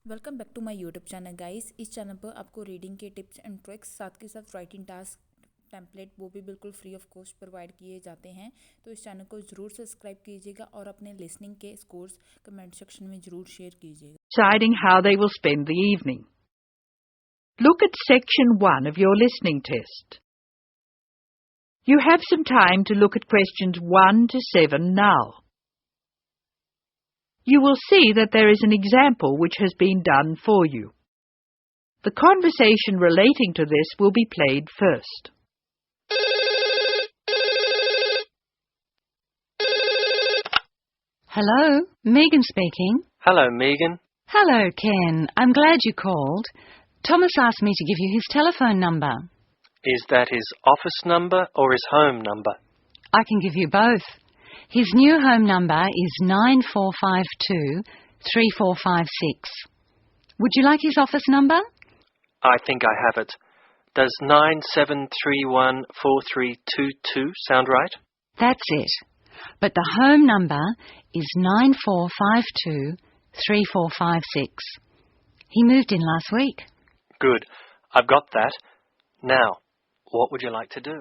Welcome back to my YouTube channel guys. इस channel पर आपको रीडिंग के टिप्स एंड ट्रिक्स साथ के साथ राइटिंग टास्क टेम्पलेट वो भी बिल्कुल फ्री ऑफ कॉस्ट प्रोवाइड किए जाते हैं। तो इस चैनल को ज़रूर सब्सक्राइब कीजिएगा और अपने लिसनिंग के स्कोर्स कमेंट सेक्शन में ज़रूर शेयर कीजिएगा। Deciding how they will spend the evening. Look at section 1 of your listening test. You have some time to look at questions 1 to 7 now. You will see that there is an example which has been done for you. The conversation relating to this will be played first. Hello, Megan speaking. Hello, Megan. Hello, Ken. I'm glad you called. Thomas asked me to give you his telephone number. Is that his office number or his home number? I can give you both. His new home number is 9452-3456. Would you like his office number? I think I have it. Does 97314322 sound right? That's it. But the home number is 9452-3456. He moved in last week. Good. I've got that. Now, what would you like to do?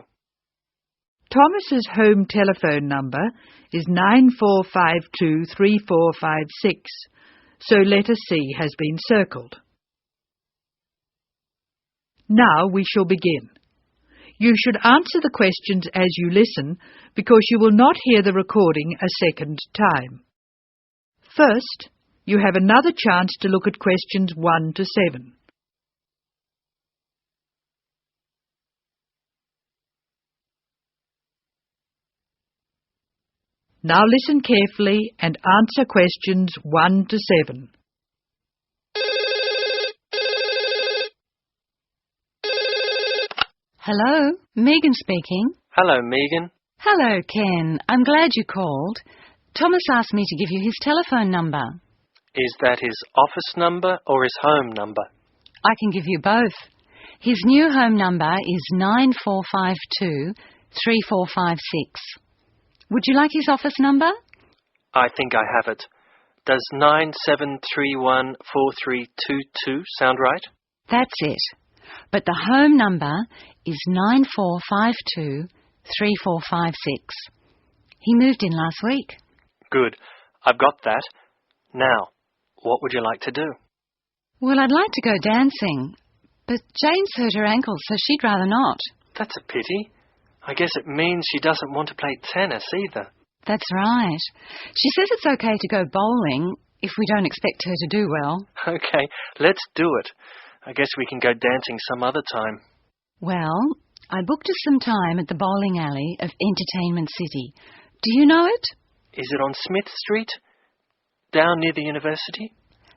Thomas's home telephone number is 94523456, so letter C has been circled. Now we shall begin. You should answer the questions as you listen, because you will not hear the recording a second time. First, you have another chance to look at questions 1 to 7. Now listen carefully and answer questions 1 to 7. Hello, Megan speaking. Hello, Megan. Hello, Ken. I'm glad you called. Thomas asked me to give you his telephone number. Is that his office number or his home number? I can give you both. His new home number is 9452-3456. Would you like his office number? I think I have it. Does 97314322 sound right? That's it. But the home number is 9452-3456. He moved in last week. Good. I've got that. Now, what would you like to do? Well, I'd like to go dancing, but Jane's hurt her ankle, so she'd rather not. That's a pity. I guess it means she doesn't want to play tennis either. That's right. She says it's okay to go bowling if we don't expect her to do well. Okay, let's do it. I guess we can go dancing some other time. Well, I booked us some time at the bowling alley of Entertainment City. Do you know it? Is it on Smith Street? Down near the university?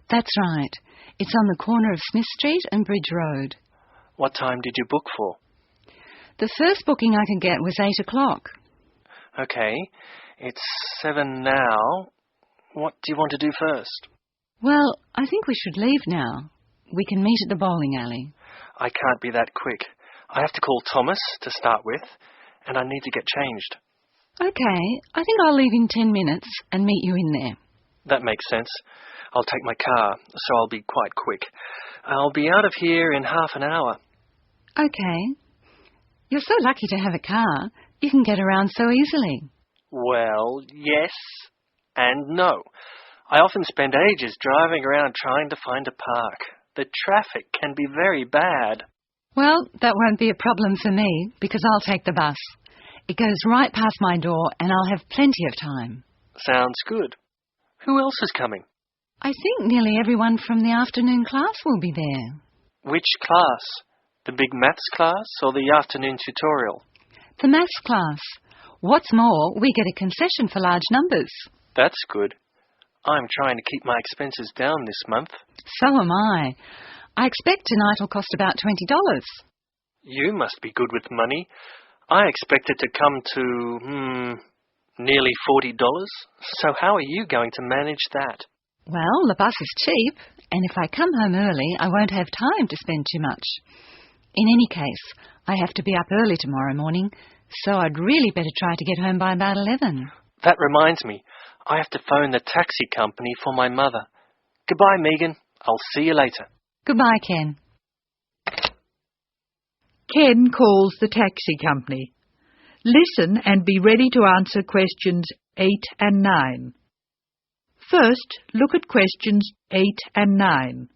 That's right. It's on the corner of Smith Street and Bridge Road. What time did you book for? The first booking I could get was 8 o'clock. Okay, it's 7 now. What do you want to do first? Well, I think we should leave now. We can meet at the bowling alley. I can't be that quick. I have to call Thomas to start with, and I need to get changed. Okay, I think I'll leave in 10 minutes and meet you in there. That makes sense. I'll take my car, so I'll be quite quick. I'll be out of here in half an hour. Okay. You're so lucky to have a car. You can get around so easily. Well, yes and no. I often spend ages driving around trying to find a park. The traffic can be very bad. Well, that won't be a problem for me, because I'll take the bus. It goes right past my door, and I'll have plenty of time. Sounds good. Who else is coming? I think nearly everyone from the afternoon class will be there. Which class? The big maths class or the afternoon tutorial? The maths class. What's more, we get a concession for large numbers. That's good. I'm trying to keep my expenses down this month. So am I. I expect tonight will cost about $20. You must be good with money. I expect it to come to, nearly $40. So how are you going to manage that? Well, the bus is cheap, and if I come home early, I won't have time to spend too much. In any case, I have to be up early tomorrow morning, so I'd really better try to get home by about 11. That reminds me, I have to phone the taxi company for my mother. Goodbye, Megan. I'll see you later. Goodbye, Ken. Ken calls the taxi company. Listen and be ready to answer questions 8 and 9. First, look at questions 8 and 9.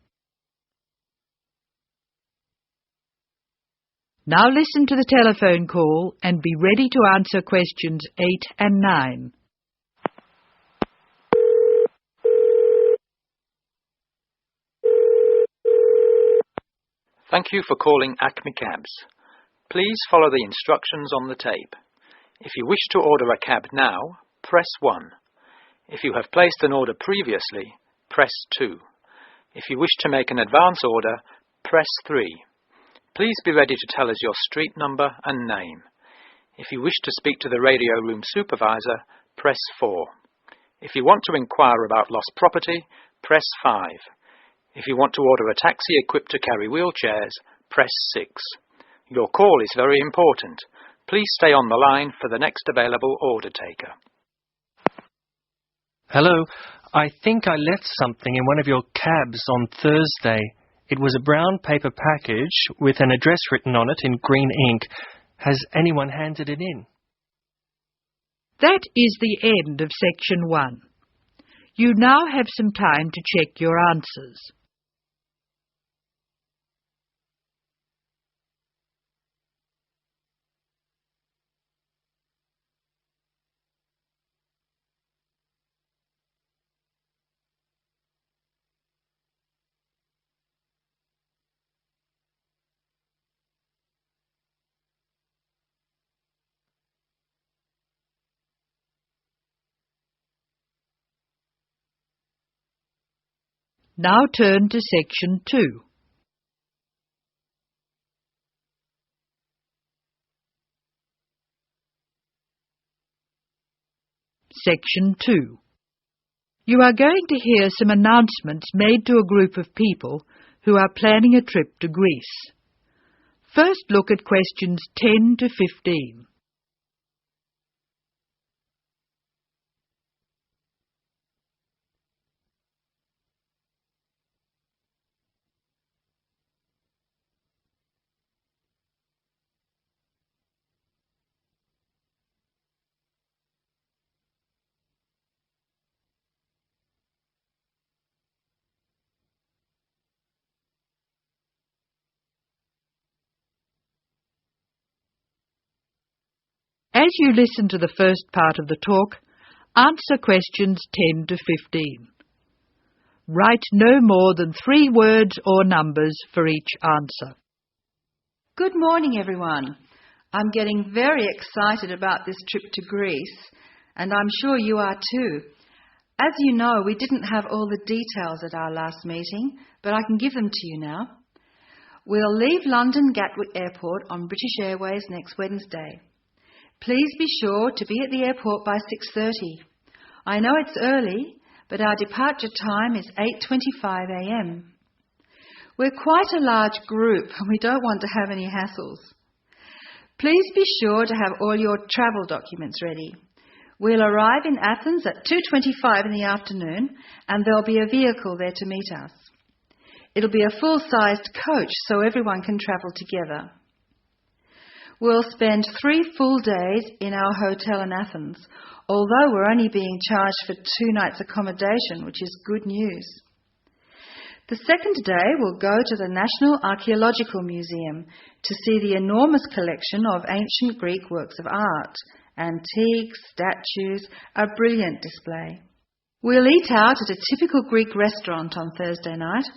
Now listen to the telephone call and be ready to answer questions 8 and 9. Thank you for calling Acme Cabs. Please follow the instructions on the tape. If you wish to order a cab now, press 1. If you have placed an order previously, press 2. If you wish to make an advance order, press 3. Please be ready to tell us your street number and name. If you wish to speak to the radio room supervisor, press 4. If you want to inquire about lost property, press 5. If you want to order a taxi equipped to carry wheelchairs, press 6. Your call is very important. Please stay on the line for the next available order taker. Hello, I think I left something in one of your cabs on Thursday. It was a brown paper package with an address written on it in green ink. Has anyone handed it in? That is the end of section 1. You now have some time to check your answers. Now turn to section 2. Section 2. You are going to hear some announcements made to a group of people who are planning a trip to Greece. First, look at questions 10 to 15. As you listen to the first part of the talk, answer questions 10 to 15. Write no more than 3 words or numbers for each answer. Good morning, everyone. I'm getting very excited about this trip to Greece, and I'm sure you are too. As you know, we didn't have all the details at our last meeting, but I can give them to you now. We'll leave London Gatwick Airport on British Airways next Wednesday. Please be sure to be at the airport by 6:30. I know it's early, but our departure time is 8:25 a.m. We're quite a large group and we don't want to have any hassles. Please be sure to have all your travel documents ready. We'll arrive in Athens at 2:25 in the afternoon and there'll be a vehicle there to meet us. It'll be a full-sized coach so everyone can travel together. We'll spend 3 full days in our hotel in Athens, although we're only being charged for 2 nights accommodation, which is good news. The second day we'll go to the National Archaeological Museum to see the enormous collection of ancient Greek works of art, antiques, statues, a brilliant display. We'll eat out at a typical Greek restaurant on Thursday night.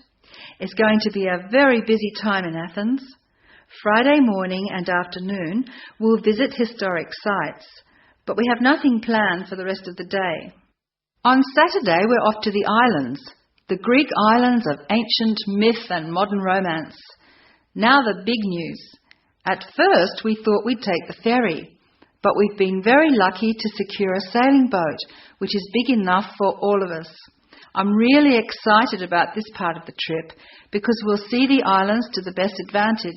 It's going to be a very busy time in Athens. Friday morning and afternoon we'll visit historic sites, but we have nothing planned for the rest of the day. On Saturday we're off to the islands, the Greek islands of ancient myth and modern romance. Now the big news. At first we thought we'd take the ferry, but we've been very lucky to secure a sailing boat, which is big enough for all of us. I'm really excited about this part of the trip because we'll see the islands to the best advantage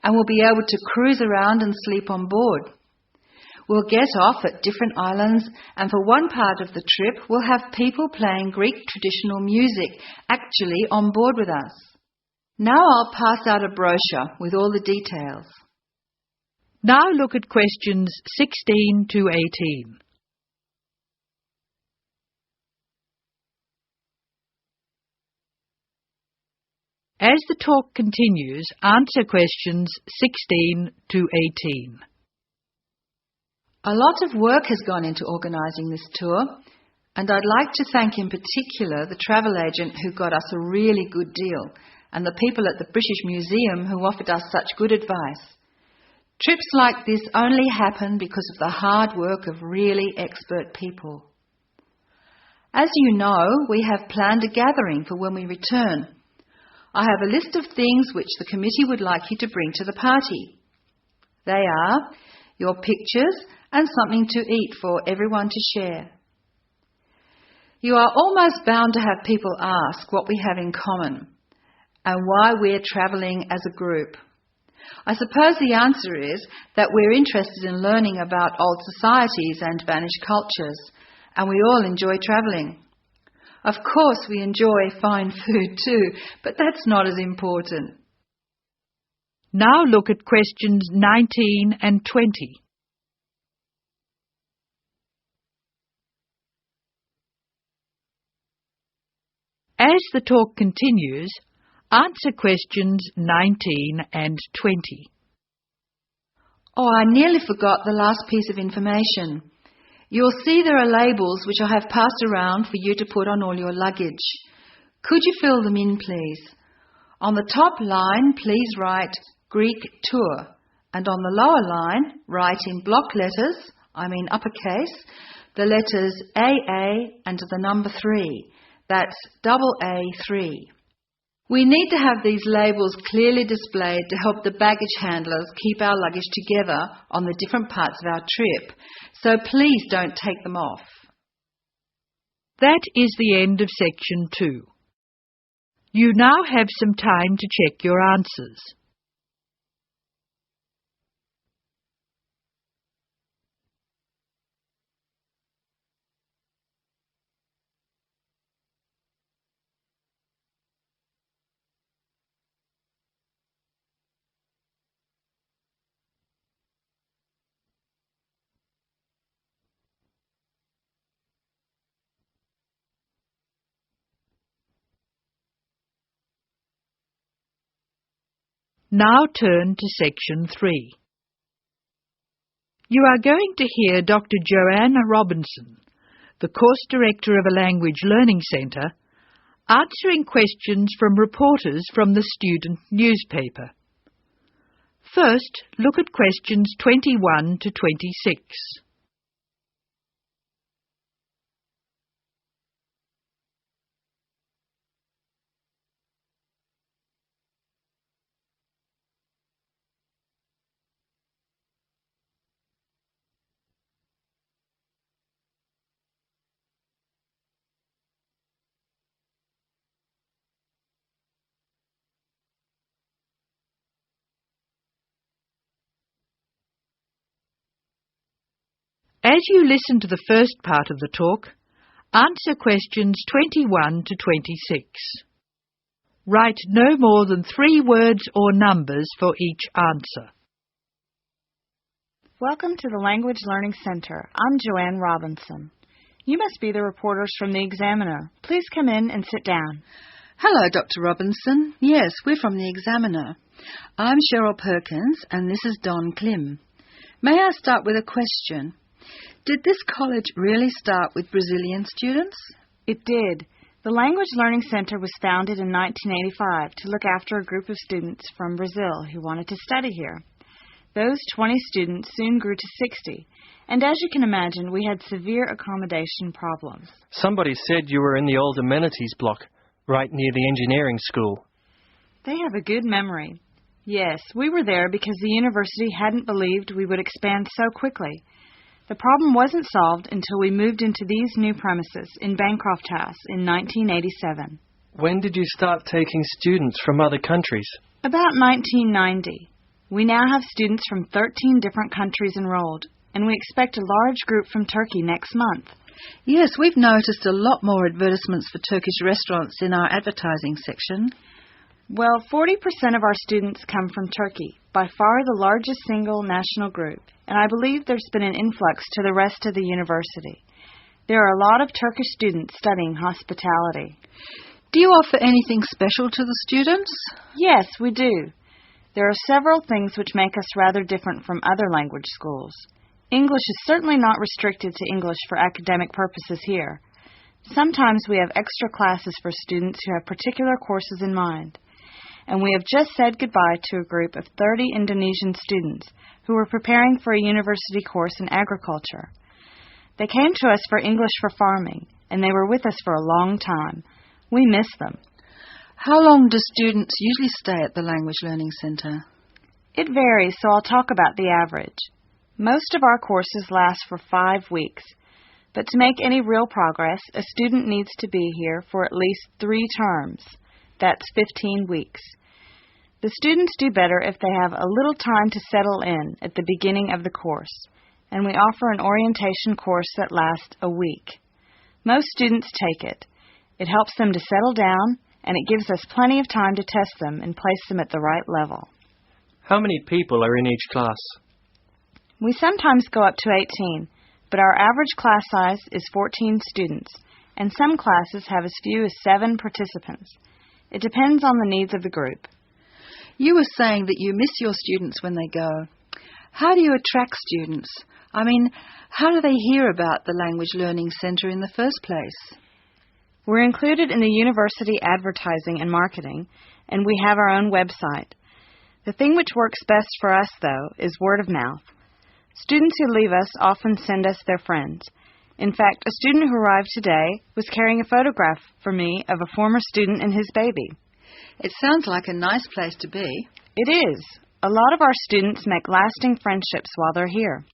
and we'll be able to cruise around and sleep on board. We'll get off at different islands, and for one part of the trip we'll have people playing Greek traditional music actually on board with us. Now I'll pass out a brochure with all the details. Now look at questions 16 to 18. As the talk continues, answer questions 16 to 18. A lot of work has gone into organising this tour, and I'd like to thank in particular the travel agent who got us a really good deal, and the people at the British Museum who offered us such good advice. Trips like this only happen because of the hard work of really expert people. As you know, we have planned a gathering for when we return. I have a list of things which the committee would like you to bring to the party. They are your pictures and something to eat for everyone to share. You are almost bound to have people ask what we have in common and why we're travelling as a group. I suppose the answer is that we're interested in learning about old societies and vanished cultures, and we all enjoy travelling. Of course we enjoy fine food too, but that's not as important. Now look at questions 19 and 20. As the talk continues, answer questions 19 and 20. Oh, I nearly forgot the last piece of information. You'll see there are labels which I have passed around for you to put on all your luggage. Could you fill them in, please? On the top line, please write Greek tour, and on the lower line, write in block letters, I mean uppercase, the letters AA and the number 3. That's AA3. We need to have these labels clearly displayed to help the baggage handlers keep our luggage together on the different parts of our trip, so please don't take them off. That is the end of section 2. You now have some time to check your answers. Now turn to section 3. You are going to hear Dr. Joanna Robinson, the course director of a language learning centre, answering questions from reporters from the student newspaper. First, look at questions 21 to 26. As you listen to the first part of the talk, answer questions 21 to 26. Write no more than 3 words or numbers for each answer. Welcome to the Language Learning Center. I'm Joanne Robinson. You must be the reporters from the Examiner. Please come in and sit down. Hello, Dr. Robinson. Yes, we're from the Examiner. I'm Cheryl Perkins and this is Don Klim. May I start with a question? Did this college really start with Brazilian students? It did. The Language Learning Center was founded in 1985 to look after a group of students from Brazil who wanted to study here. Those 20 students soon grew to 60, and as you can imagine, we had severe accommodation problems. Somebody said you were in the old amenities block, right near the engineering school. They have a good memory. Yes, we were there because the university hadn't believed we would expand so quickly. The problem wasn't solved until we moved into these new premises in Bancroft House in 1987. When did you start taking students from other countries? About 1990. We now have students from 13 different countries enrolled, and we expect a large group from Turkey next month. Yes, we've noticed a lot more advertisements for Turkish restaurants in our advertising section. Well, 40% of our students come from Turkey, by far the largest single national group, and I believe there's been an influx to the rest of the university. There are a lot of Turkish students studying hospitality. Do you offer anything special to the students? Yes, we do. There are several things which make us rather different from other language schools. English is certainly not restricted to English for academic purposes here. Sometimes we have extra classes for students who have particular courses in mind. And we have just said goodbye to a group of 30 Indonesian students who were preparing for a university course in agriculture. They came to us for English for farming, and they were with us for a long time. We miss them. How long do students usually stay at the Language Learning Centre? It varies, so I'll talk about the average. Most of our courses last for 5 weeks, but to make any real progress, a student needs to be here for at least 3 terms. That's 15 weeks. The students do better if they have a little time to settle in at the beginning of the course, and we offer an orientation course that lasts a week. Most students take it. It helps them to settle down, and it gives us plenty of time to test them and place them at the right level. How many people are in each class? We sometimes go up to 18, but our average class size is 14 students, and some classes have as few as 7 participants. It depends on the needs of the group. You were saying that you miss your students when they go. How do you attract students? I mean, how do they hear about the Language Learning Centre in the first place? We're included in the university advertising and marketing, and we have our own website. The thing which works best for us, though, is word of mouth. Students who leave us often send us their friends. In fact, a student who arrived today was carrying a photograph for me of a former student and his baby. It sounds like a nice place to be. It is. A lot of our students make lasting friendships while they're here.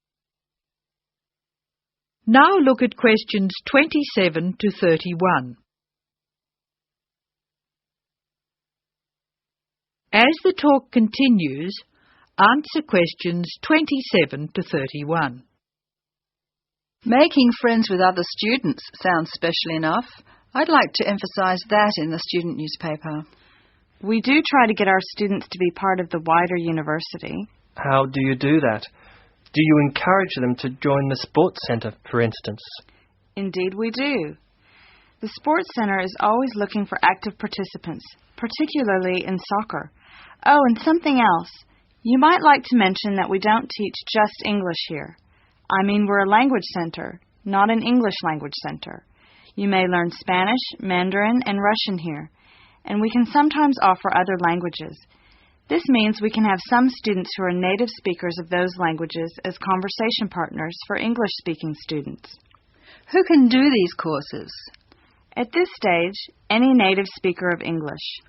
Now look at questions 27 to 31. As the talk continues, answer questions 27 to 31. Making friends with other students sounds special enough. I'd like to emphasize that in the student newspaper. We do try to get our students to be part of the wider university. How do you do that? Do you encourage them to join the sports centre, for instance? Indeed we do. The sports centre is always looking for active participants, particularly in soccer. Oh, and something else. You might like to mention that we don't teach just English here. I mean, we're a language center, not an English language center. You may learn Spanish, Mandarin, and Russian here, and we can sometimes offer other languages. This means we can have some students who are native speakers of those languages as conversation partners for English-speaking students. Who can do these courses? At this stage, any native speaker of English.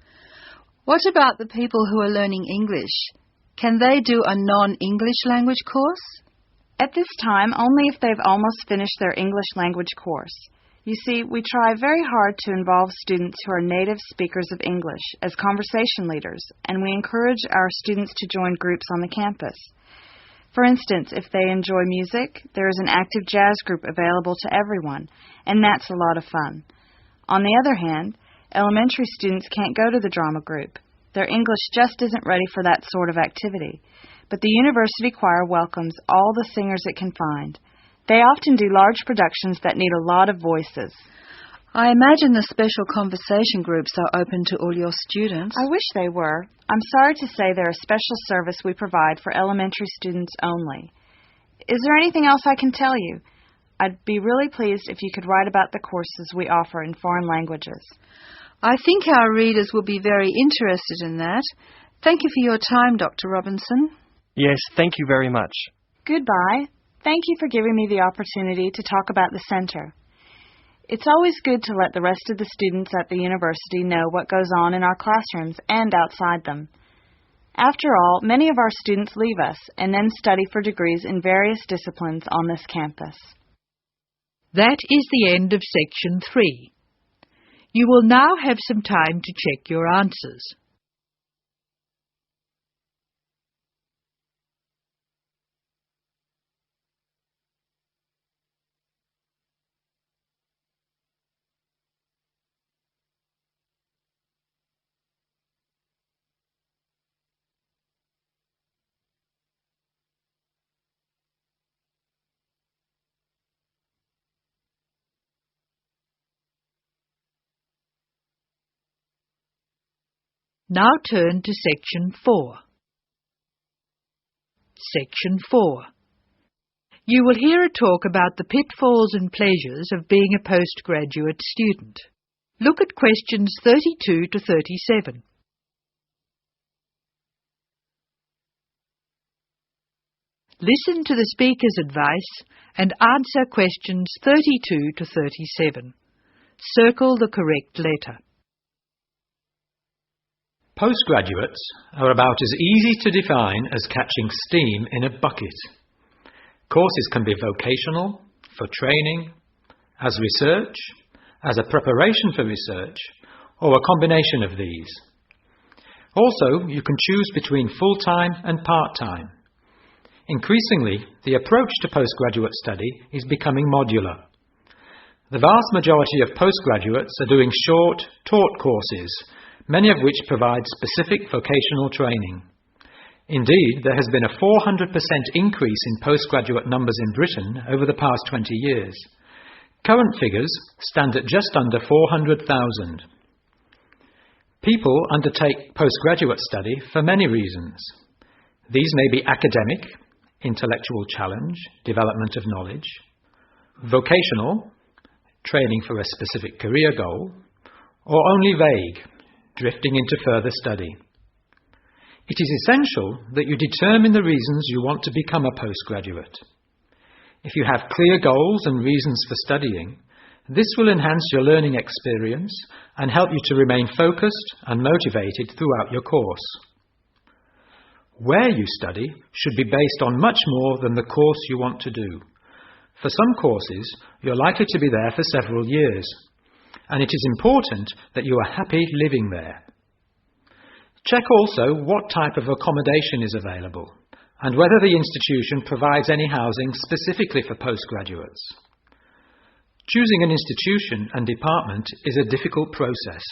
What about the people who are learning English? Can they do a non-English language course? At this time, only if they've almost finished their English language course. You see, we try very hard to involve students who are native speakers of English as conversation leaders, and we encourage our students to join groups on the campus. For instance, if they enjoy music, there is an active jazz group available to everyone, and that's a lot of fun. On the other hand, elementary students can't go to the drama group. Their English just isn't ready for that sort of activity. But the university choir welcomes all the singers it can find. They often do large productions that need a lot of voices. I imagine the special conversation groups are open to all your students. I wish they were. I'm sorry to say they're a special service we provide for elementary students only. Is there anything else I can tell you? I'd be really pleased if you could write about the courses we offer in foreign languages. I think our readers will be very interested in that. Thank you for your time, Dr. Robinson. Yes, thank you very much. Goodbye. Thank you for giving me the opportunity to talk about the center. It's always good to let the rest of the students at the university know what goes on in our classrooms and outside them. After all, many of our students leave us and then study for degrees in various disciplines on this campus. That is the end of section 3. You will now have some time to check your answers. Now turn to Section 4. Section 4. You will hear a talk about the pitfalls and pleasures of being a postgraduate student. Look at questions 32 to 37. Listen to the speaker's advice and answer questions 32 to 37. Circle the correct letter. Postgraduates are about as easy to define as catching steam in a bucket. Courses can be vocational, for training, as research, as a preparation for research, or a combination of these. Also, you can choose between full-time and part-time. Increasingly, the approach to postgraduate study is becoming modular. The vast majority of postgraduates are doing short, taught courses, many of which provide specific vocational training. Indeed, there has been a 400% increase in postgraduate numbers in Britain over the past 20 years. Current figures stand at just under 400,000. People undertake postgraduate study for many reasons. These may be academic, intellectual challenge, development of knowledge; vocational, training for a specific career goal; or only vague, drifting into further study. It is essential that you determine the reasons you want to become a postgraduate. If you have clear goals and reasons for studying, this will enhance your learning experience and help you to remain focused and motivated throughout your course. Where you study should be based on much more than the course you want to do. For some courses, you're likely to be there for several years, and it is important that you are happy living there. Check also what type of accommodation is available, and whether the institution provides any housing specifically for postgraduates. Choosing an institution and department is a difficult process.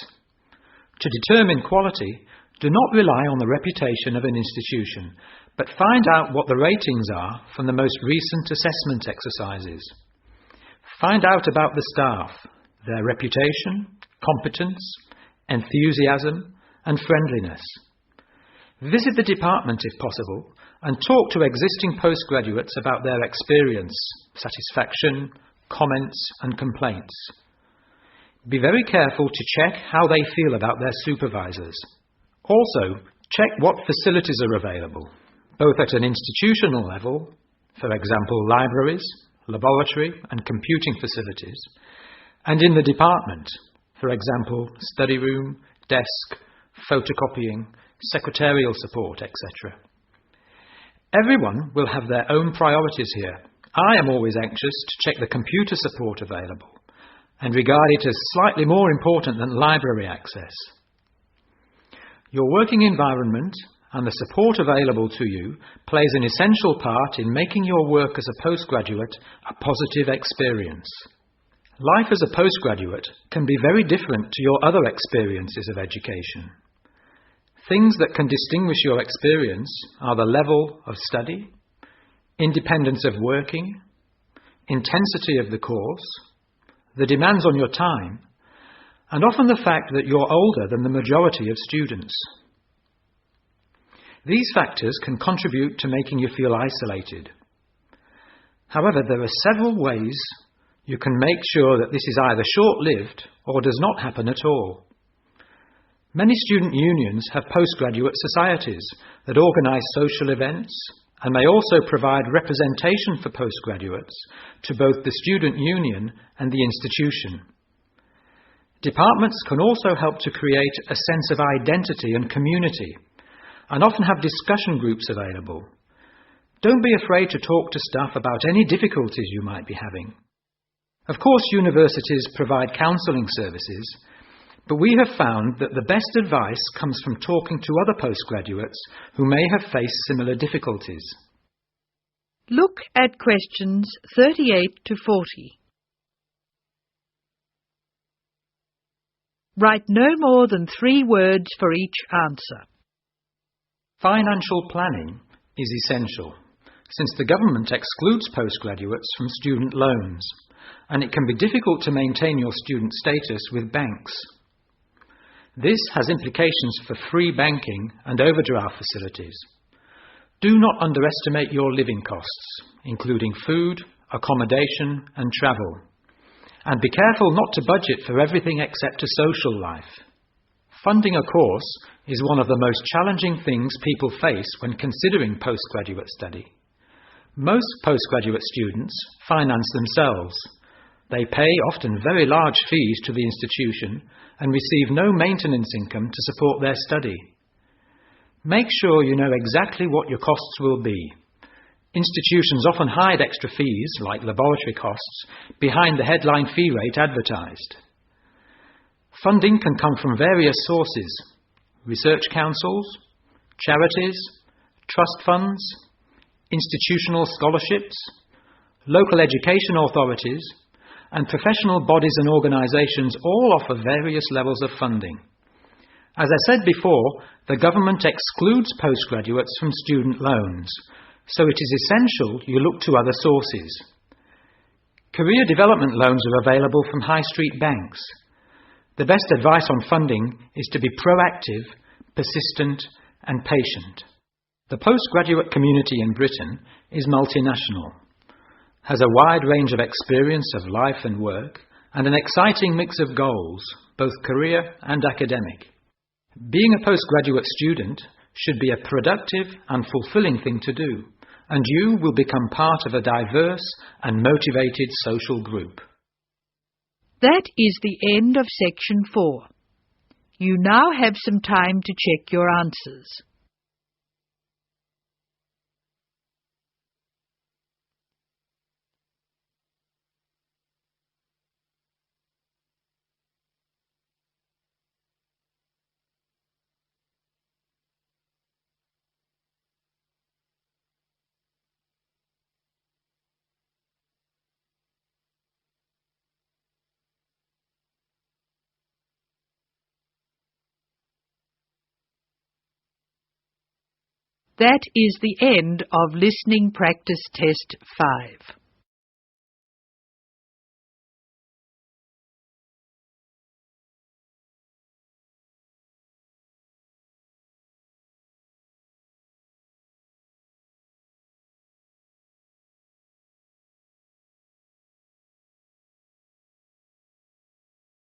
To determine quality, do not rely on the reputation of an institution, but find out what the ratings are from the most recent assessment exercises. Find out about the staff, their reputation, competence, enthusiasm, and friendliness. Visit the department if possible, and talk to existing postgraduates about their experience, satisfaction, comments, and complaints. Be very careful to check how they feel about their supervisors. Also, check what facilities are available, both at an institutional level, for example libraries, laboratory and computing facilities, and in the department, for example study room, desk, photocopying, secretarial support, etc. Everyone will have their own priorities here. I am always anxious to check the computer support available and regard it as slightly more important than library access. Your working environment and the support available to you plays an essential part in making your work as a postgraduate a positive experience. Life as a postgraduate can be very different to your other experiences of education. Things that can distinguish your experience are the level of study, independence of working, intensity of the course, the demands on your time, and often the fact that you're older than the majority of students. These factors can contribute to making you feel isolated. However, there are several ways you can make sure that this is either short-lived or does not happen at all. Many student unions have postgraduate societies that organise social events and may also provide representation for postgraduates to both the student union and the institution. Departments can also help to create a sense of identity and community, and often have discussion groups available. Don't be afraid to talk to staff about any difficulties you might be having. Of course, universities provide counselling services, but we have found that the best advice comes from talking to other postgraduates who may have faced similar difficulties. Look at questions 38 to 40. Write no more than 3 words for each answer. Financial planning is essential, since the government excludes postgraduates from student loans, and it can be difficult to maintain your student status with banks. This has implications for free banking and overdraft facilities. Do not underestimate your living costs, including food, accommodation and travel. And be careful not to budget for everything except a social life. Funding a course is one of the most challenging things people face when considering postgraduate study. Most postgraduate students finance themselves. They pay often very large fees to the institution and receive no maintenance income to support their study. Make sure you know exactly what your costs will be. Institutions often hide extra fees, like laboratory costs, behind the headline fee rate advertised. Funding can come from various sources: research councils, charities, trust funds, institutional scholarships, local education authorities, and professional bodies and organisations all offer various levels of funding. As I said before, the government excludes postgraduates from student loans, so it is essential you look to other sources. Career development loans are available from high street banks. The best advice on funding is to be proactive, persistent, and patient. The postgraduate community in Britain is multinational, has a wide range of experience of life and work, and an exciting mix of goals, both career and academic. Being a postgraduate student should be a productive and fulfilling thing to do, and you will become part of a diverse and motivated social group. That is the end of section 4. You now have some time to check your answers. That is the end of listening practice test 5.